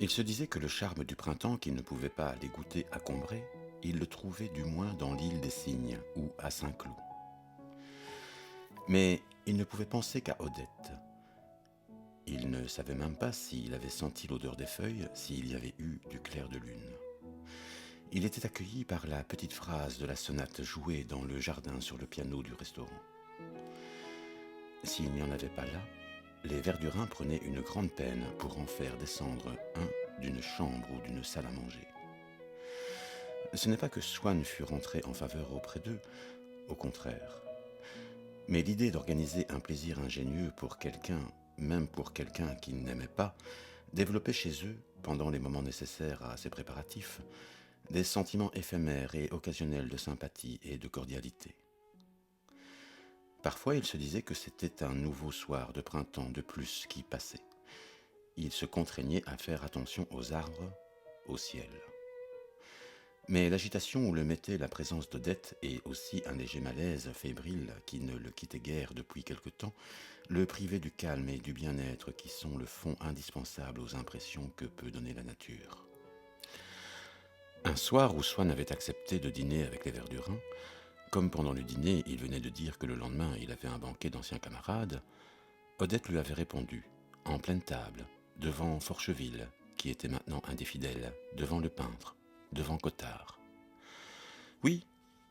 Il se disait que le charme du printemps qu'il ne pouvait pas aller goûter à Combray, il le trouvait du moins dans l'île des Cygnes ou à Saint-Cloud. Mais il ne pouvait penser qu'à Odette. Il ne savait même pas s'il avait senti l'odeur des feuilles, s'il y avait eu du clair de lune. Il était accueilli par la petite phrase de la sonate jouée dans le jardin sur le piano du restaurant. S'il n'y en avait pas là, les Verdurins prenaient une grande peine pour en faire descendre un d'une chambre ou d'une salle à manger. Ce n'est pas que Swann fût rentré en faveur auprès d'eux, au contraire. Mais l'idée d'organiser un plaisir ingénieux pour quelqu'un, même pour quelqu'un qu'ils n'aimaient pas, développait chez eux, pendant les moments nécessaires à ces préparatifs, des sentiments éphémères et occasionnels de sympathie et de cordialité. Parfois, il se disait que c'était un nouveau soir de printemps de plus qui passait. Il se contraignait à faire attention aux arbres, au ciel. Mais l'agitation où le mettait la présence d'Odette et aussi un léger malaise fébrile qui ne le quittait guère depuis quelque temps, le privait du calme et du bien-être qui sont le fond indispensable aux impressions que peut donner la nature. Un soir où Swann avait accepté de dîner avec les Verdurins, comme pendant le dîner il venait de dire que le lendemain il avait un banquet d'anciens camarades, Odette lui avait répondu, en pleine table, devant Forcheville, qui était maintenant un des fidèles, devant le peintre, devant Cottard. « Oui,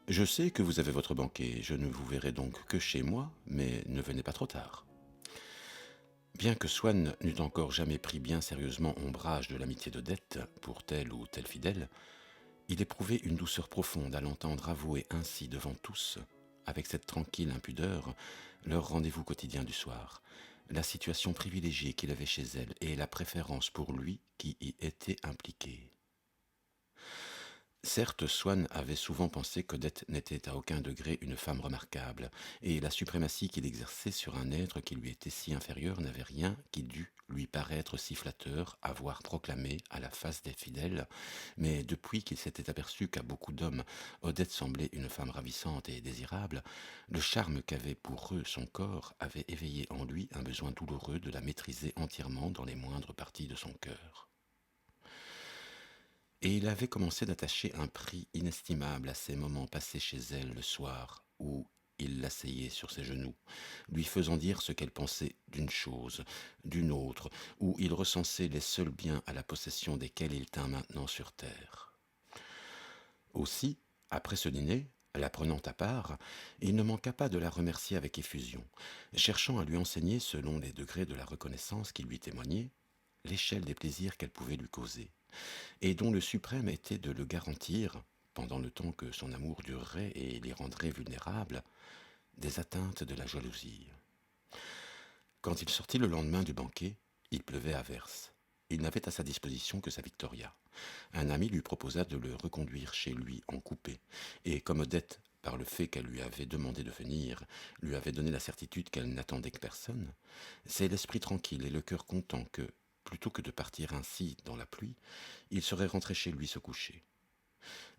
je sais que vous avez votre banquet, je ne vous verrai donc que chez moi, mais ne venez pas trop tard. » Bien que Swann n'eût encore jamais pris bien sérieusement ombrage de l'amitié d'Odette pour tel ou tel fidèle, il éprouvait une douceur profonde à l'entendre avouer ainsi devant tous, avec cette tranquille impudeur, leur rendez-vous quotidien du soir, la situation privilégiée qu'il avait chez elle et la préférence pour lui qui y était impliquée. Certes, Swann avait souvent pensé qu'Odette n'était à aucun degré une femme remarquable, et la suprématie qu'il exerçait sur un être qui lui était si inférieur n'avait rien qui dût lui paraître si flatteur à voir proclamé à la face des fidèles, mais depuis qu'il s'était aperçu qu'à beaucoup d'hommes, Odette semblait une femme ravissante et désirable, le charme qu'avait pour eux son corps avait éveillé en lui un besoin douloureux de la maîtriser entièrement dans les moindres parties de son cœur. Et il avait commencé d'attacher un prix inestimable à ces moments passés chez elle le soir, où il l'asseyait sur ses genoux, lui faisant dire ce qu'elle pensait d'une chose, d'une autre, où il recensait les seuls biens à la possession desquels il tint maintenant sur terre. Aussi, après ce dîner, la prenant à part, il ne manqua pas de la remercier avec effusion, cherchant à lui enseigner, selon les degrés de la reconnaissance qu'il lui témoignait, l'échelle des plaisirs qu'elle pouvait lui causer, et dont le suprême était de le garantir, pendant le temps que son amour durerait et les rendrait vulnérables, des atteintes de la jalousie. Quand il sortit le lendemain du banquet, il pleuvait à verse. Il n'avait à sa disposition que sa Victoria. Un ami lui proposa de le reconduire chez lui en coupé, et comme Odette, par le fait qu'elle lui avait demandé de venir, lui avait donné la certitude qu'elle n'attendait que personne, c'est l'esprit tranquille et le cœur content que, plutôt que de partir ainsi dans la pluie, il serait rentré chez lui se coucher.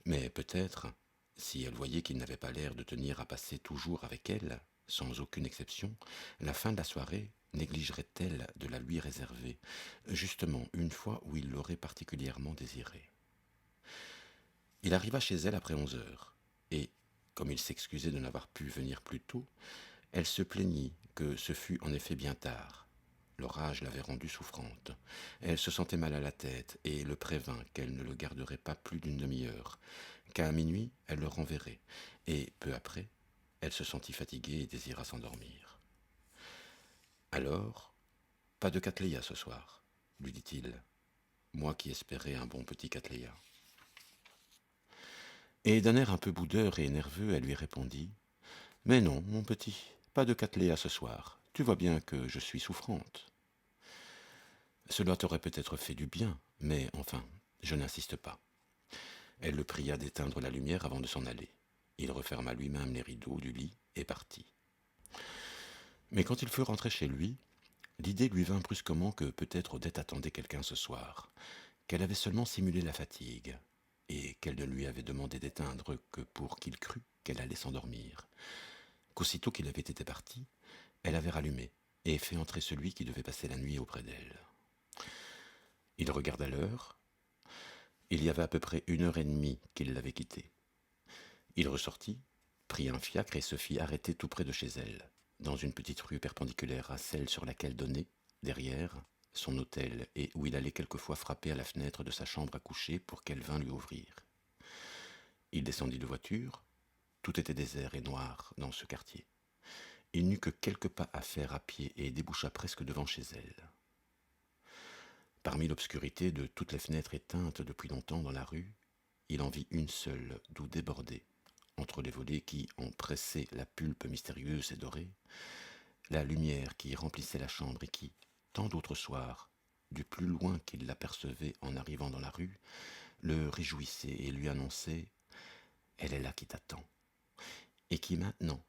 Mais peut-être, si elle voyait qu'il n'avait pas l'air de tenir à passer toujours avec elle, sans aucune exception, la fin de la soirée négligerait-elle de la lui réserver, justement une fois où il l'aurait particulièrement désirée. Il arriva chez elle après 11 heures, et, comme il s'excusait de n'avoir pu venir plus tôt, elle se plaignit que ce fût en effet bien tard. L'orage l'avait rendue souffrante. Elle se sentait mal à la tête et le prévint qu'elle ne le garderait pas plus d'une demi-heure, qu'à minuit elle le renverrait, et peu après, elle se sentit fatiguée et désira s'endormir. Alors, pas de Cattleya ce soir, lui dit-il, moi qui espérais un bon petit Cattleya. Et d'un air un peu boudeur et nerveux, elle lui répondit « Mais non, mon petit, pas de Cattleya ce soir. Tu vois bien que je suis souffrante. » Cela t'aurait peut-être fait du bien, mais enfin, je n'insiste pas. Elle le pria d'éteindre la lumière avant de s'en aller. Il referma lui-même les rideaux du lit et partit. Mais quand il fut rentré chez lui, l'idée lui vint brusquement que peut-être Odette attendait quelqu'un ce soir, qu'elle avait seulement simulé la fatigue, et qu'elle ne lui avait demandé d'éteindre que pour qu'il crût qu'elle allait s'endormir, qu'aussitôt qu'il avait été parti, elle avait rallumé et fait entrer celui qui devait passer la nuit auprès d'elle. Il regarda l'heure. Il y avait à peu près 1 heure et demie qu'il l'avait quittée. Il ressortit, prit un fiacre et se fit arrêter tout près de chez elle, dans une petite rue perpendiculaire à celle sur laquelle donnait, derrière, son hôtel et où il allait quelquefois frapper à la fenêtre de sa chambre à coucher pour qu'elle vînt lui ouvrir. Il descendit de voiture. Tout était désert et noir dans ce quartier. Il n'eut que quelques pas à faire à pied et déboucha presque devant chez elle. Parmi l'obscurité de toutes les fenêtres éteintes depuis longtemps dans la rue, il en vit une seule d'où débordait, entre les volets qui en pressaient la pulpe mystérieuse et dorée, la lumière qui remplissait la chambre et qui, tant d'autres soirs, du plus loin qu'il l'apercevait en arrivant dans la rue, le réjouissait et lui annonçait « Elle est là qui t'attend », et qui maintenant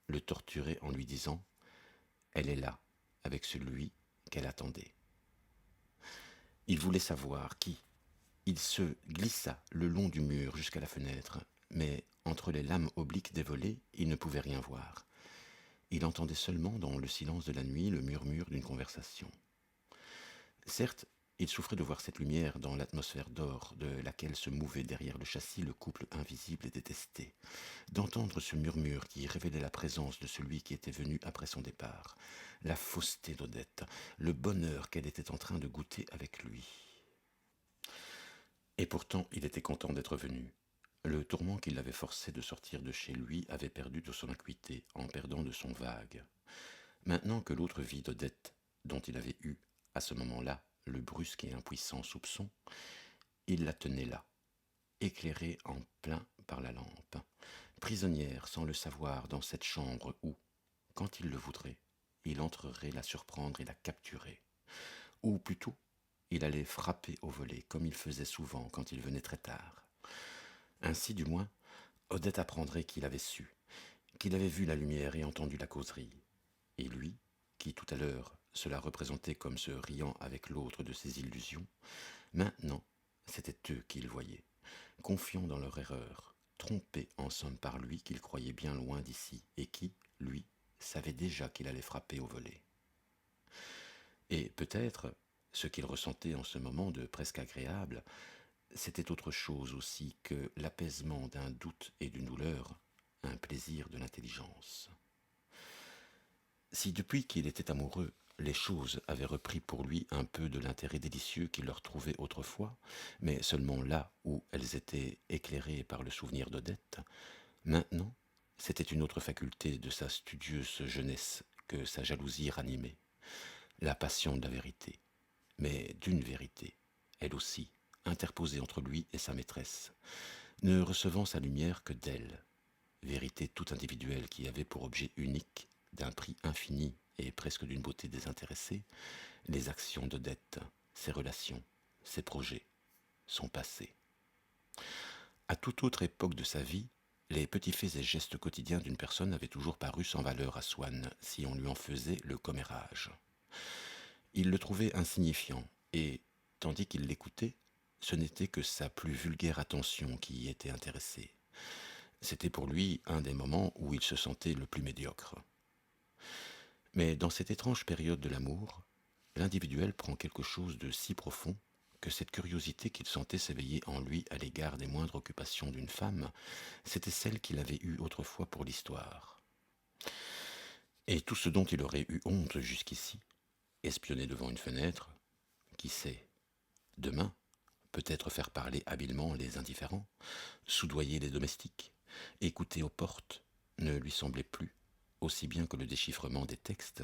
le torturait en lui disant « Elle est là, avec celui qu'elle attendait ». Il voulait savoir qui. Il se glissa le long du mur jusqu'à la fenêtre, mais entre les lames obliques des volets, il ne pouvait rien voir. Il entendait seulement dans le silence de la nuit le murmure d'une conversation. Certes, il souffrait de voir cette lumière dans l'atmosphère d'or de laquelle se mouvait derrière le châssis le couple invisible et détesté, d'entendre ce murmure qui révélait la présence de celui qui était venu après son départ, la fausseté d'Odette, le bonheur qu'elle était en train de goûter avec lui. Et pourtant, il était content d'être venu. Le tourment qui l'avait forcé de sortir de chez lui avait perdu de son acuité en perdant de son vague. Maintenant que l'autre vie d'Odette, dont il avait eu, à ce moment-là, le brusque et impuissant soupçon, il la tenait là, éclairée en plein par la lampe, prisonnière sans le savoir dans cette chambre où, quand il le voudrait, il entrerait la surprendre et la capturer. Ou plutôt, il allait frapper au volet, comme il faisait souvent quand il venait très tard. Ainsi, du moins, Odette apprendrait qu'il avait su, qu'il avait vu la lumière et entendu la causerie. Et lui, qui tout à l'heure se la représentait comme se riant avec l'autre de ses illusions, maintenant, c'était eux qu'il voyait, confiants dans leur erreur, trompés en somme par lui qu'il croyait bien loin d'ici et qui, lui, savait déjà qu'il allait frapper au volet. Et peut-être, ce qu'il ressentait en ce moment de presque agréable, c'était autre chose aussi que l'apaisement d'un doute et d'une douleur, un plaisir de l'intelligence. Si depuis qu'il était amoureux, les choses avaient repris pour lui un peu de l'intérêt délicieux qu'il leur trouvait autrefois, mais seulement là où elles étaient éclairées par le souvenir d'Odette, maintenant, c'était une autre faculté de sa studieuse jeunesse que sa jalousie ranimait, la passion de la vérité, mais d'une vérité, elle aussi, interposée entre lui et sa maîtresse, ne recevant sa lumière que d'elle, vérité toute individuelle qui avait pour objet unique, d'un prix infini et presque d'une beauté désintéressée, les actions d'Odette, ses relations, ses projets, son passé. À toute autre époque de sa vie, les petits faits et gestes quotidiens d'une personne avaient toujours paru sans valeur à Swann si on lui en faisait le commérage. Il le trouvait insignifiant et, tandis qu'il l'écoutait, ce n'était que sa plus vulgaire attention qui y était intéressée. C'était pour lui un des moments où il se sentait le plus médiocre. Mais dans cette étrange période de l'amour, l'individuel prend quelque chose de si profond que cette curiosité qu'il sentait s'éveiller en lui à l'égard des moindres occupations d'une femme, c'était celle qu'il avait eue autrefois pour l'histoire. Et tout ce dont il aurait eu honte jusqu'ici, espionner devant une fenêtre, qui sait, demain, peut-être faire parler habilement les indifférents, soudoyer les domestiques, écouter aux portes, ne lui semblait plus, aussi bien que le déchiffrement des textes,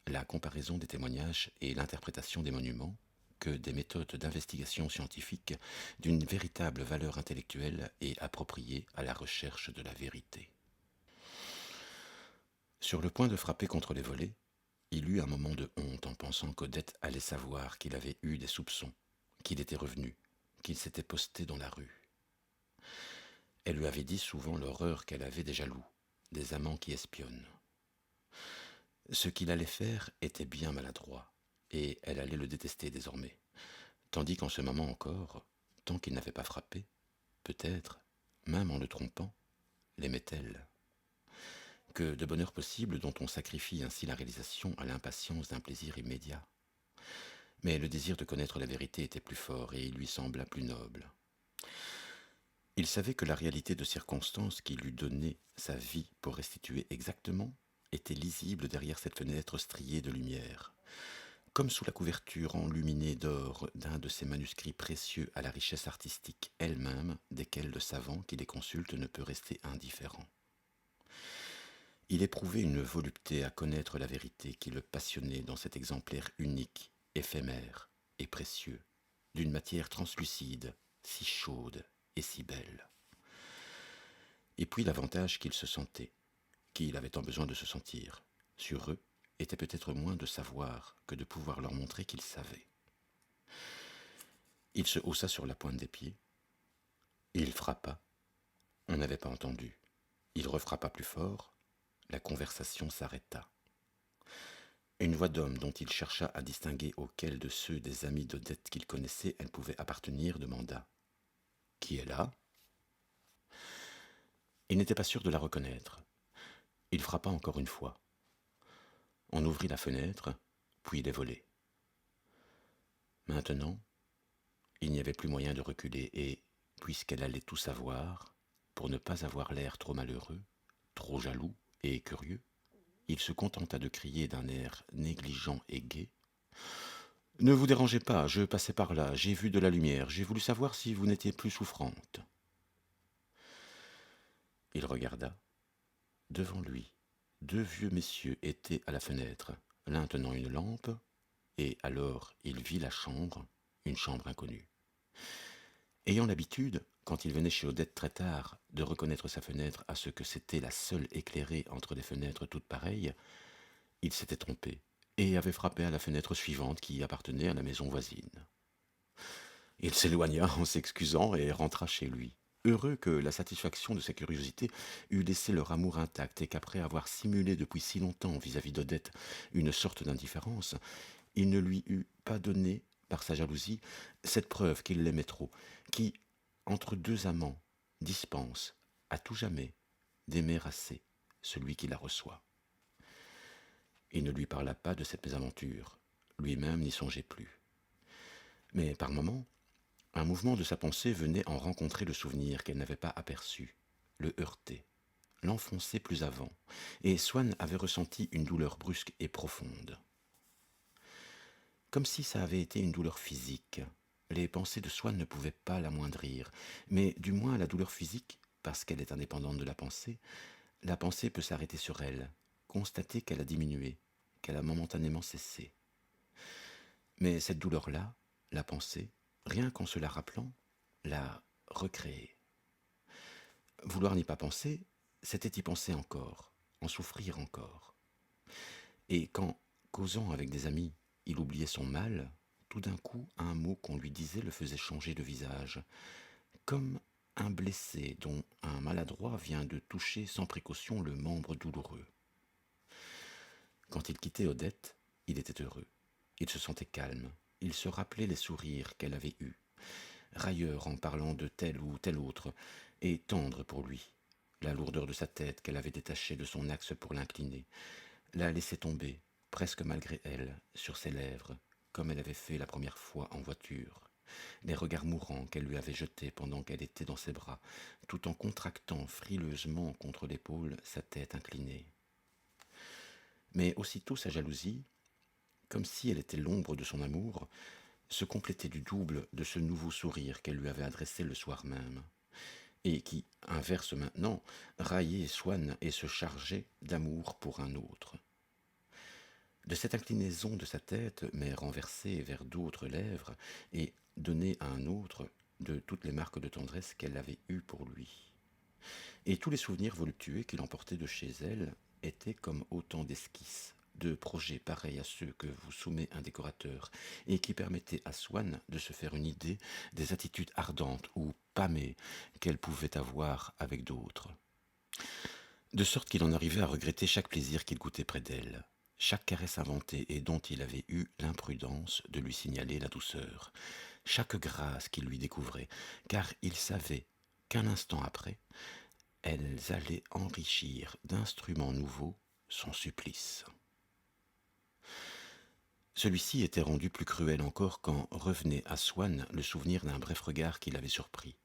la comparaison des témoignages et l'interprétation des monuments, que des méthodes d'investigation scientifique d'une véritable valeur intellectuelle et appropriée à la recherche de la vérité. Sur le point de frapper contre les volets, il eut un moment de honte en pensant qu'Odette allait savoir qu'il avait eu des soupçons, qu'il était revenu, qu'il s'était posté dans la rue. Elle lui avait dit souvent l'horreur qu'elle avait des jaloux, des amants qui espionnent. Ce qu'il allait faire était bien maladroit, et elle allait le détester désormais, tandis qu'en ce moment encore, tant qu'il n'avait pas frappé, peut-être, même en le trompant, l'aimait-elle. Que de bonheur possible dont on sacrifie ainsi la réalisation à l'impatience d'un plaisir immédiat. Mais le désir de connaître la vérité était plus fort et il lui sembla plus noble. Il savait que la réalité de circonstances qui lui donnait sa vie pour restituer exactement était lisible derrière cette fenêtre striée de lumière, comme sous la couverture enluminée d'or d'un de ces manuscrits précieux à la richesse artistique elle-même, desquels le savant qui les consulte ne peut rester indifférent. Il éprouvait une volupté à connaître la vérité qui le passionnait dans cet exemplaire unique, éphémère et précieux, d'une matière translucide, si chaude et si belle. Et puis l'avantage qu'il se sentait, qu'il avait tant besoin de se sentir, sur eux, était peut-être moins de savoir que de pouvoir leur montrer qu'il savait. Il se haussa sur la pointe des pieds. Il frappa. On n'avait pas entendu. Il refrappa plus fort. La conversation s'arrêta. Une voix d'homme dont il chercha à distinguer auquel de ceux des amis d'Odette qu'il connaissait elle pouvait appartenir demanda « Qui est là ?» Il n'était pas sûr de la reconnaître. Il frappa encore une fois. On ouvrit la fenêtre, puis les volets. Maintenant, il n'y avait plus moyen de reculer et, puisqu'elle allait tout savoir, pour ne pas avoir l'air trop malheureux, trop jaloux et curieux, il se contenta de crier d'un air négligent et gai. « Ne vous dérangez pas, je passais par là, j'ai vu de la lumière, j'ai voulu savoir si vous n'étiez plus souffrante. » Il regarda. Devant lui, deux vieux messieurs étaient à la fenêtre, l'un tenant une lampe, et alors il vit la chambre, une chambre inconnue. Ayant l'habitude, quand il venait chez Odette très tard, de reconnaître sa fenêtre à ce que c'était la seule éclairée entre des fenêtres toutes pareilles, il s'était trompé et avait frappé à la fenêtre suivante qui appartenait à la maison voisine. Il s'éloigna en s'excusant et rentra chez lui, heureux que la satisfaction de sa curiosité eût laissé leur amour intact et qu'après avoir simulé depuis si longtemps vis-à-vis d'Odette une sorte d'indifférence, il ne lui eût pas donné, par sa jalousie, cette preuve qu'il l'aimait trop, qui, entre deux amants, dispense, à tout jamais, d'aimer assez celui qui la reçoit. Il ne lui parla pas de cette mésaventure, lui-même n'y songeait plus. Mais par moments, un mouvement de sa pensée venait en rencontrer le souvenir qu'elle n'avait pas aperçu, le heurter, l'enfoncer plus avant, et Swann avait ressenti une douleur brusque et profonde. Comme si ça avait été une douleur physique. Les pensées de Swann ne pouvaient pas l'amoindrir, mais du moins la douleur physique, parce qu'elle est indépendante de la pensée peut s'arrêter sur elle, constater qu'elle a diminué, qu'elle a momentanément cessé. Mais cette douleur-là, la pensée, rien qu'en se la rappelant, l'a recréée. Vouloir n'y pas penser, c'était y penser encore, en souffrir encore. Et quand, causant avec des amis, il oubliait son mal, tout d'un coup, un mot qu'on lui disait le faisait changer de visage, comme un blessé dont un maladroit vient de toucher sans précaution le membre douloureux. Quand il quittait Odette, il était heureux. Il se sentait calme. Il se rappelait les sourires qu'elle avait eus, railleur en parlant de tel ou tel autre, et tendre pour lui. La lourdeur de sa tête qu'elle avait détachée de son axe pour l'incliner, la laissait tomber, presque malgré elle, sur ses lèvres, comme elle avait fait la première fois en voiture. Les regards mourants qu'elle lui avait jetés pendant qu'elle était dans ses bras, tout en contractant frileusement contre l'épaule sa tête inclinée. Mais aussitôt sa jalousie, comme si elle était l'ombre de son amour, se complétait du double de ce nouveau sourire qu'elle lui avait adressé le soir même, et qui, inverse maintenant, raillait Swann et se chargeait d'amour pour un autre. De cette inclinaison de sa tête, mais renversée vers d'autres lèvres, et donnée à un autre de toutes les marques de tendresse qu'elle avait eues pour lui. Et tous les souvenirs voluptueux qu'il emportait de chez elle étaient comme autant d'esquisses, de projets pareils à ceux que vous soumet un décorateur, et qui permettaient à Swann de se faire une idée des attitudes ardentes ou pâmées qu'elle pouvait avoir avec d'autres. De sorte qu'il en arrivait à regretter chaque plaisir qu'il goûtait près d'elle, chaque caresse inventée et dont il avait eu l'imprudence de lui signaler la douceur, chaque grâce qu'il lui découvrait, car il savait qu'un instant après, elles allaient enrichir d'instruments nouveaux son supplice. Celui-ci était rendu plus cruel encore quand revenait à Swann le souvenir d'un bref regard qu'il avait surpris,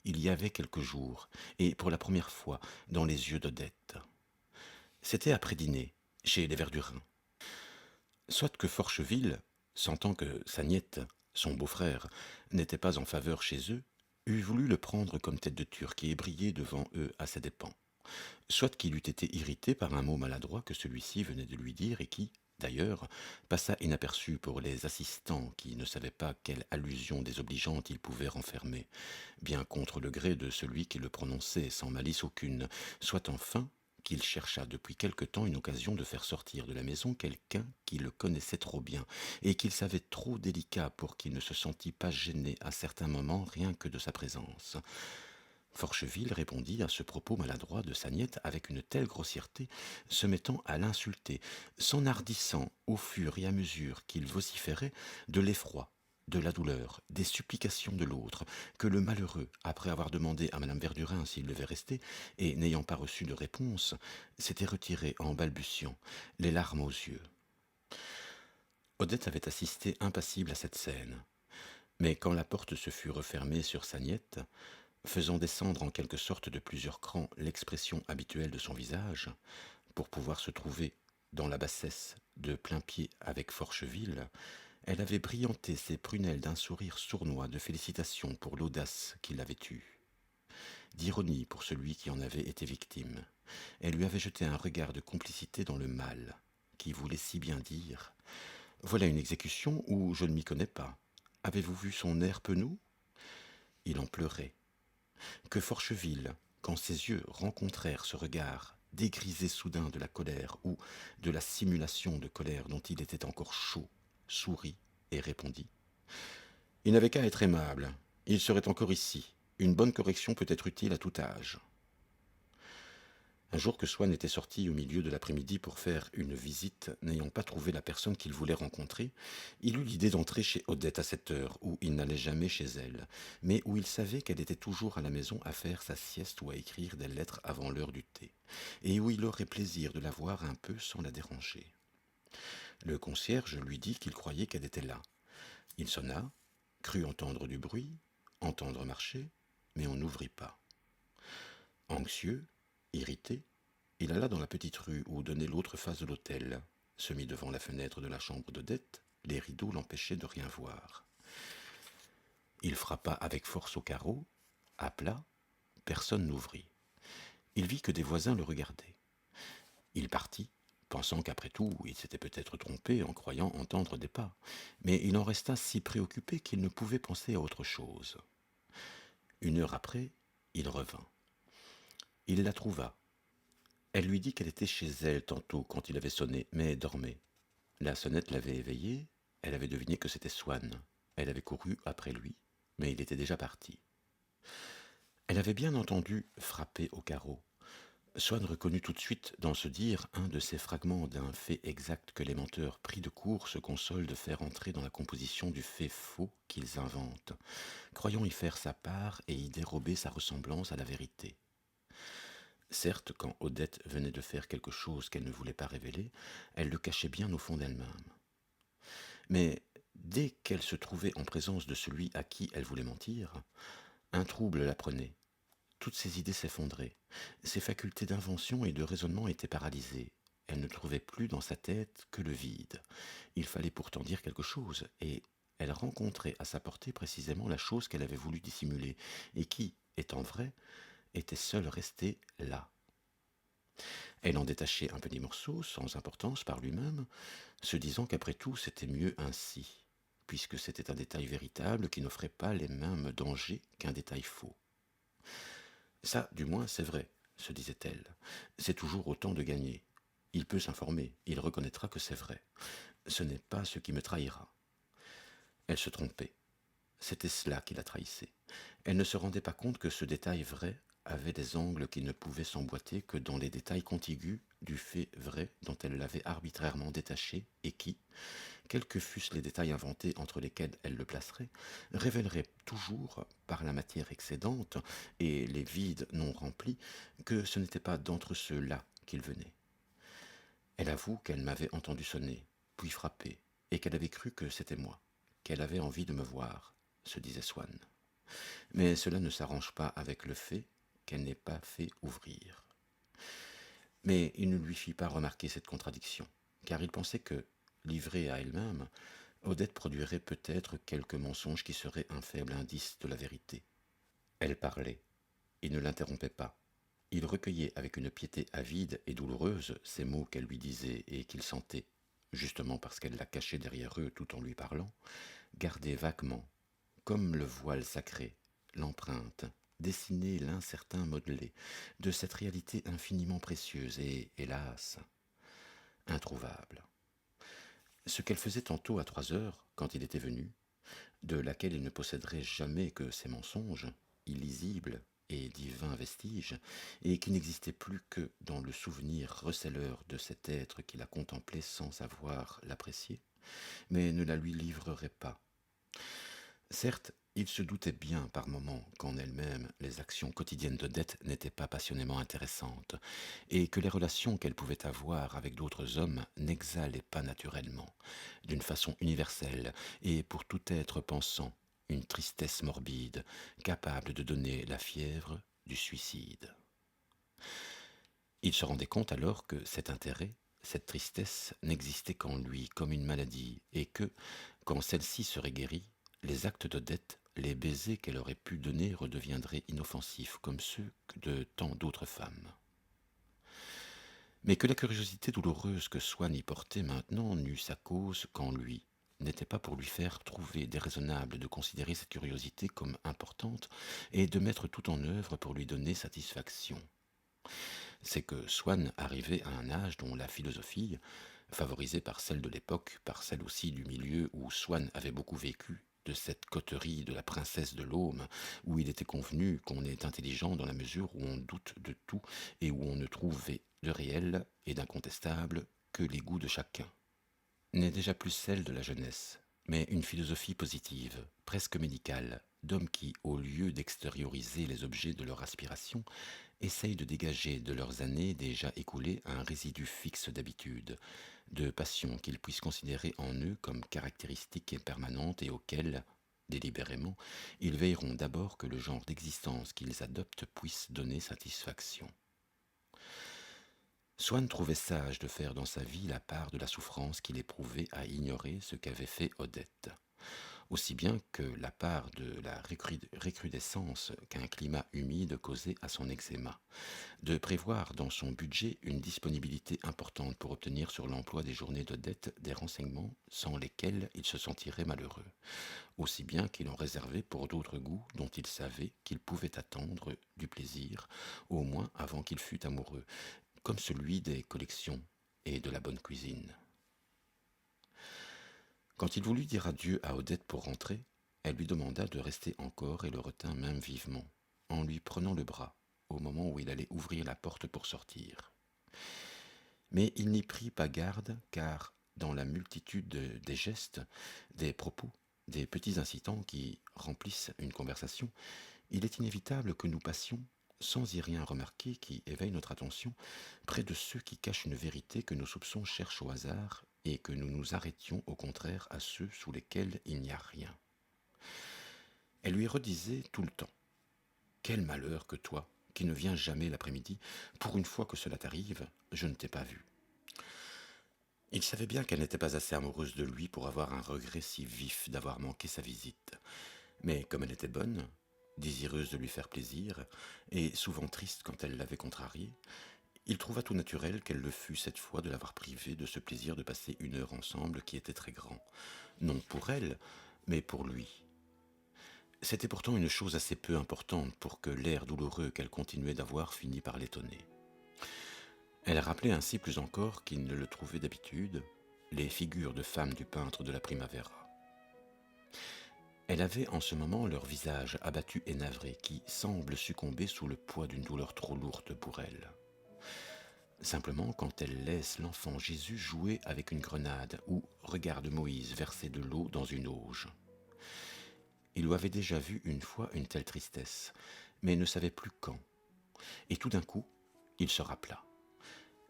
il y avait quelques jours, et pour la première fois, dans les yeux d'Odette. C'était après dîner, chez les Verdurins. Soit que Forcheville, sentant que sa niète, son beau-frère, n'était pas en faveur chez eux, eût voulu le prendre comme tête de Turc et briller devant eux à ses dépens. Soit qu'il eût été irrité par un mot maladroit que celui-ci venait de lui dire et qui, d'ailleurs, passa inaperçu pour les assistants qui ne savaient pas quelle allusion désobligeante il pouvait renfermer, bien contre le gré de celui qui le prononçait sans malice aucune, soit enfin qu'il chercha depuis quelque temps une occasion de faire sortir de la maison quelqu'un qui le connaissait trop bien, et qu'il savait trop délicat pour qu'il ne se sentît pas gêné à certains moments rien que de sa présence. Forcheville répondit à ce propos maladroit de sa niète avec une telle grossièreté, se mettant à l'insulter, s'enhardissant au fur et à mesure qu'il vociférait de l'effroi, de la douleur, des supplications de l'autre, que le malheureux, après avoir demandé à madame Verdurin s'il devait rester, et n'ayant pas reçu de réponse, s'était retiré en balbutiant, les larmes aux yeux. Odette avait assisté impassible à cette scène, mais quand la porte se fut refermée sur sa niète, faisant descendre en quelque sorte de plusieurs crans l'expression habituelle de son visage, pour pouvoir se trouver dans la bassesse de plain-pied avec Forcheville, elle avait brillanté ses prunelles d'un sourire sournois de félicitations pour l'audace qui l'avait eue, d'ironie pour celui qui en avait été victime. Elle lui avait jeté un regard de complicité dans le mal, qui voulait si bien dire « Voilà une exécution où je ne m'y connais pas. Avez-vous vu son air penaud ?» Il en pleurait. Que Forcheville, quand ses yeux rencontrèrent ce regard, dégrisé soudain de la colère ou de la simulation de colère dont il était encore chaud, sourit et répondit. Il n'avait qu'à être aimable. Il serait encore ici. Une bonne correction peut être utile à tout âge. Un jour que Swann était sorti au milieu de l'après-midi pour faire une visite, n'ayant pas trouvé la personne qu'il voulait rencontrer, il eut l'idée d'entrer chez Odette à cette heure où il n'allait jamais chez elle, mais où il savait qu'elle était toujours à la maison à faire sa sieste ou à écrire des lettres avant l'heure du thé, et où il aurait plaisir de la voir un peu sans la déranger. Le concierge lui dit qu'il croyait qu'elle était là. Il sonna, crut entendre du bruit, entendre marcher, mais on n'ouvrit pas. Anxieux, irrité, il alla dans la petite rue où donnait l'autre face de l'hôtel, se mit devant la fenêtre de la chambre d'Odette, les rideaux l'empêchaient de rien voir. Il frappa avec force au carreau, appela, personne n'ouvrit. Il vit que des voisins le regardaient. Il partit, pensant qu'après tout, il s'était peut-être trompé en croyant entendre des pas, mais il en resta si préoccupé qu'il ne pouvait penser à autre chose. Une heure après, il revint. Il la trouva. Elle lui dit qu'elle était chez elle tantôt quand il avait sonné, mais dormait. La sonnette l'avait éveillée, elle avait deviné que c'était Swann. Elle avait couru après lui, mais il était déjà parti. Elle avait bien entendu frapper au carreau. Swann reconnut tout de suite dans ce dire un de ces fragments d'un fait exact que les menteurs pris de court se consolent de faire entrer dans la composition du fait faux qu'ils inventent, croyant y faire sa part et y dérober sa ressemblance à la vérité. Certes, quand Odette venait de faire quelque chose qu'elle ne voulait pas révéler, elle le cachait bien au fond d'elle-même. Mais dès qu'elle se trouvait en présence de celui à qui elle voulait mentir, un trouble la prenait. Toutes ses idées s'effondraient. Ses facultés d'invention et de raisonnement étaient paralysées. Elle ne trouvait plus dans sa tête que le vide. Il fallait pourtant dire quelque chose, et elle rencontrait à sa portée précisément la chose qu'elle avait voulu dissimuler, et qui, étant vraie, était seule restée là. Elle en détachait un petit morceau, sans importance par lui-même, se disant qu'après tout c'était mieux ainsi, puisque c'était un détail véritable qui n'offrait pas les mêmes dangers qu'un détail faux. Ça, du moins, c'est vrai, se disait-elle. C'est toujours autant de gagner. Il peut s'informer, il reconnaîtra que c'est vrai. Ce n'est pas ce qui me trahira. Elle se trompait. C'était cela qui la trahissait. Elle ne se rendait pas compte que ce détail vrai avait des angles qui ne pouvaient s'emboîter que dans les détails contigus du fait vrai dont elle l'avait arbitrairement détaché et qui, quels que fussent les détails inventés entre lesquels elle le placerait, révéleraient toujours, par la matière excédente et les vides non remplis, que ce n'était pas d'entre ceux-là qu'il venait. Elle avoue qu'elle m'avait entendu sonner, puis frapper, et qu'elle avait cru que c'était moi, qu'elle avait envie de me voir, se disait Swann. Mais cela ne s'arrange pas avec le fait qu'elle n'ait pas fait ouvrir. Mais il ne lui fit pas remarquer cette contradiction, car il pensait que, livrée à elle-même, Odette produirait peut-être quelque mensonge qui serait un faible indice de la vérité. Elle parlait. Il ne l'interrompait pas. Il recueillait avec une piété avide et douloureuse ces mots qu'elle lui disait et qu'il sentait, justement parce qu'elle la cachait derrière eux tout en lui parlant, garder vaguement, comme le voile sacré, l'empreinte, dessiner l'incertain modelé de cette réalité infiniment précieuse et, hélas, introuvable. Ce qu'elle faisait tantôt à 3 heures, quand il était venu, de laquelle il ne posséderait jamais que ses mensonges, illisibles et divins vestiges, et qui n'existaient plus que dans le souvenir receleur de cet être qui la contemplait sans savoir l'apprécier, mais ne la lui livrerait pas. Certes, il se doutait bien par moments qu'en elle-même les actions quotidiennes d'Odette n'étaient pas passionnément intéressantes, et que les relations qu'elle pouvait avoir avec d'autres hommes n'exhalaient pas naturellement, d'une façon universelle, et pour tout être pensant, une tristesse morbide, capable de donner la fièvre du suicide. Il se rendait compte alors que cet intérêt, cette tristesse n'existait qu'en lui comme une maladie, et que, quand celle-ci serait guérie, les actes d'Odette, les baisers qu'elle aurait pu donner redeviendraient inoffensifs comme ceux de tant d'autres femmes. Mais que la curiosité douloureuse que Swann y portait maintenant n'eût sa cause qu'en lui, n'était pas pour lui faire trouver déraisonnable de considérer cette curiosité comme importante et de mettre tout en œuvre pour lui donner satisfaction. C'est que Swann arrivait à un âge dont la philosophie, favorisée par celle de l'époque, par celle aussi du milieu où Swann avait beaucoup vécu, de cette coterie de la princesse de l'Aume, où il était convenu qu'on est intelligent dans la mesure où on doute de tout et où on ne trouvait de réel et d'incontestable que les goûts de chacun, n'est déjà plus celle de la jeunesse, mais une philosophie positive, presque médicale, d'hommes qui, au lieu d'extérioriser les objets de leur aspiration, essayent de dégager de leurs années déjà écoulées un résidu fixe d'habitude, de passion qu'ils puissent considérer en eux comme caractéristiques et permanentes et auxquelles, délibérément, ils veilleront d'abord que le genre d'existence qu'ils adoptent puisse donner satisfaction. Swann trouvait sage de faire dans sa vie la part de la souffrance qu'il éprouvait à ignorer ce qu'avait fait Odette, aussi bien que la part de la recrudescence qu'un climat humide causait à son eczéma, de prévoir dans son budget une disponibilité importante pour obtenir sur l'emploi des journées d'Odette des renseignements sans lesquels il se sentirait malheureux, aussi bien qu'il en réservait pour d'autres goûts dont il savait qu'il pouvait attendre du plaisir, au moins avant qu'il fût amoureux, comme celui des collections et de la bonne cuisine. Quand il voulut dire adieu à Odette pour rentrer, elle lui demanda de rester encore et le retint même vivement, en lui prenant le bras, au moment où il allait ouvrir la porte pour sortir. Mais il n'y prit pas garde, car, dans la multitude des gestes, des propos, des petits incidents qui remplissent une conversation, il est inévitable que nous passions, sans y rien remarquer qui éveille notre attention, près de ceux qui cachent une vérité que nos soupçons cherchent au hasard et que nous nous arrêtions au contraire à ceux sous lesquels il n'y a rien. Elle lui redisait tout le temps : « Quel malheur que toi, qui ne viens jamais l'après-midi, pour une fois que cela t'arrive, je ne t'ai pas vu. » Il savait bien qu'elle n'était pas assez amoureuse de lui pour avoir un regret si vif d'avoir manqué sa visite. Mais comme elle était bonne, désireuse de lui faire plaisir, et souvent triste quand elle l'avait contrarié, il trouva tout naturel qu'elle le fût cette fois de l'avoir privé de ce plaisir de passer une heure ensemble qui était très grand, non pour elle, mais pour lui. C'était pourtant une chose assez peu importante pour que l'air douloureux qu'elle continuait d'avoir finît par l'étonner. Elle rappelait ainsi plus encore qu'il ne le trouvait d'habitude, les figures de femmes du peintre de la Primavera. Elle avait en ce moment leur visage abattu et navré qui semble succomber sous le poids d'une douleur trop lourde pour elle. Simplement quand elle laisse l'enfant Jésus jouer avec une grenade ou regarde Moïse verser de l'eau dans une auge. Il lui avait déjà vu une fois une telle tristesse, mais ne savait plus quand. Et tout d'un coup, il se rappela.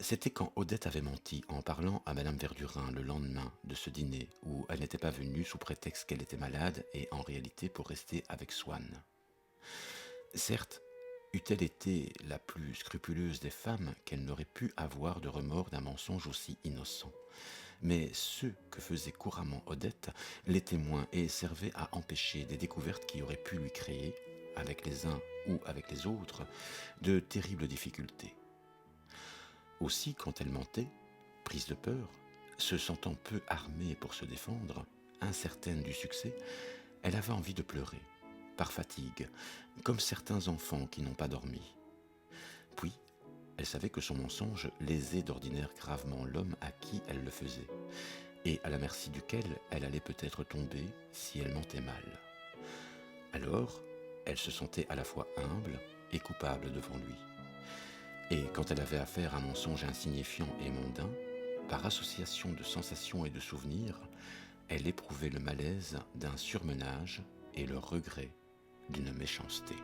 C'était quand Odette avait menti en parlant à Madame Verdurin le lendemain de ce dîner où elle n'était pas venue sous prétexte qu'elle était malade et en réalité pour rester avec Swann. Certes, eût-elle été la plus scrupuleuse des femmes qu'elle n'aurait pu avoir de remords d'un mensonge aussi innocent. Mais ce que faisait couramment Odette l'était moins et servait à empêcher des découvertes qui auraient pu lui créer, avec les uns ou avec les autres, de terribles difficultés. Aussi, quand elle mentait, prise de peur, se sentant peu armée pour se défendre, incertaine du succès, elle avait envie de pleurer, par fatigue, comme certains enfants qui n'ont pas dormi. Puis, elle savait que son mensonge lésait d'ordinaire gravement l'homme à qui elle le faisait, et à la merci duquel elle allait peut-être tomber si elle mentait mal. Alors, elle se sentait à la fois humble et coupable devant lui. Et quand elle avait affaire à un mensonge insignifiant et mondain, par association de sensations et de souvenirs, elle éprouvait le malaise d'un surmenage et le regret d'une méchanceté.